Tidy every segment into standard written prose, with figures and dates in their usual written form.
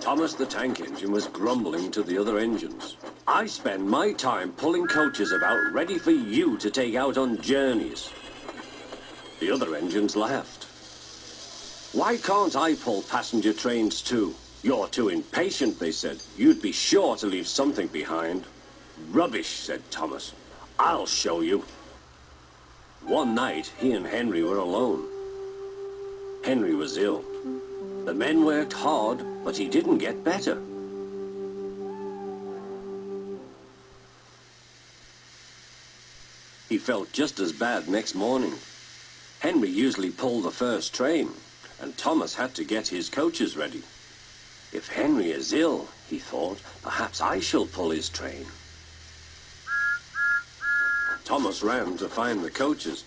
Thomas the tank engine was grumbling to the other engines. I spend my time pulling coaches about ready for you to take out on journeys. The other engines laughed. Why can't I pull passenger trains too? You're too impatient, they said. You'd be sure to leave something behind. Rubbish, said Thomas. I'll show you. One night, he and Henry were alone. Henry was ill. The men worked hard, but he didn't get better. He felt just as bad next morning. Henry usually pulled the first train, and Thomas had to get his coaches ready. If Henry is ill, he thought, perhaps I shall pull his train. Thomas ran to find the coaches.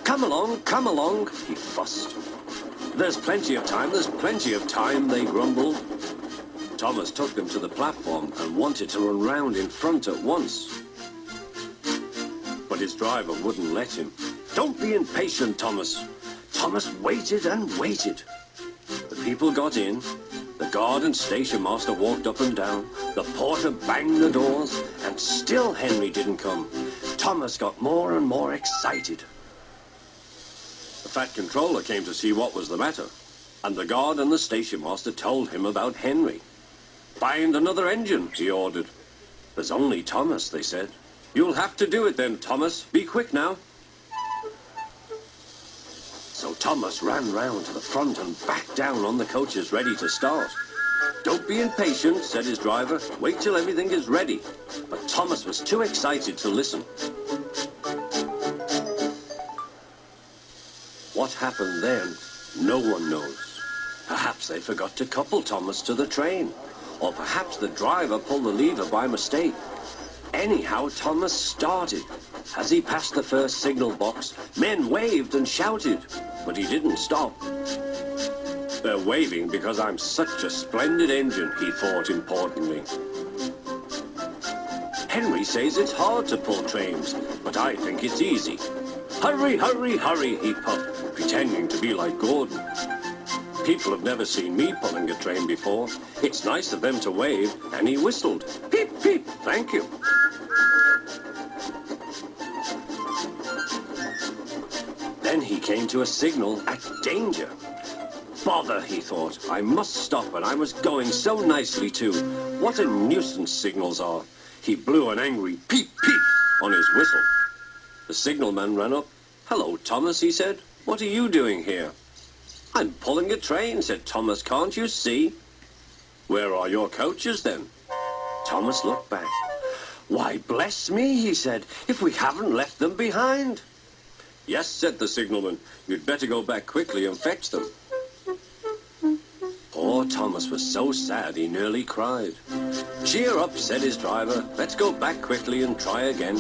Come along, he fussed. There's plenty of time, they grumbled. Thomas took them to the platform and wanted to run round in front at once. But his driver wouldn't let him. Don't be impatient, Thomas. Thomas waited and waited. The people got in. The guard and station master walked up and down. The porter banged the doors, and still Henry didn't come. Thomas got more and more excited. The fat controller came to see what was the matter, and the guard and the station master told him about Henry. Find another engine, he ordered. There's only Thomas, they said. You'll have to do it then, Thomas. Be quick now. So Thomas ran round to the front and back down on the coaches ready to start. Don't be impatient, said his driver. Wait till everything is ready. But Thomas was too excited to listen. What happened then, no one knows. Perhaps they forgot to couple Thomas to the train. Or perhaps the driver pulled the lever by mistake. Anyhow, Thomas started. As he passed the first signal box, men waved and shouted, but he didn't stop. They're waving because I'm such a splendid engine, he thought importantly. Henry says it's hard to pull trains, but I think it's easy. Hurry, hurry, hurry, he puffed, pretending to be like Gordon. People have never seen me pulling a train before. It's nice of them to wave, and he whistled. Peep, peep, thank you. Then he came to a signal at danger. Bother, he thought. I must stop, and I was going so nicely too. What a nuisance signals are. He blew an angry peep, peep on his whistle. The signalman ran up. Hello, Thomas, he said. What are you doing here? I'm pulling a train, said Thomas. Can't you see? Where are your coaches, then? Thomas looked back. Why, bless me, he said, if we haven't left them behind. Yes, said the signalman. You'd better go back quickly and fetch them. Poor Thomas was so sad he nearly cried. Cheer up, said his driver. Let's go back quickly and try again.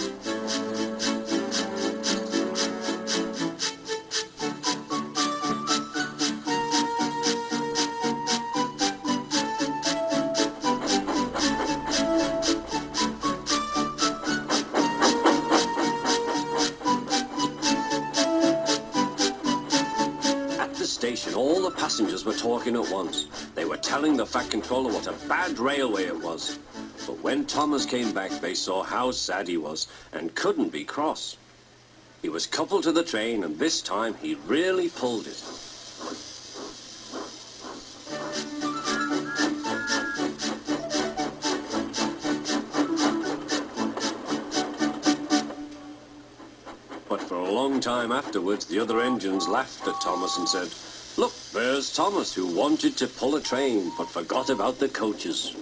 All the passengers were talking at once. They were telling the fat controller what a bad railway it was. But when Thomas came back, they saw how sad he was and couldn't be cross. He was coupled to the train, and this time he really pulled it. But for a long time afterwards, the other engines laughed at Thomas and said, Look, there's Thomas, who wanted to pull a train, but forgot about the coaches.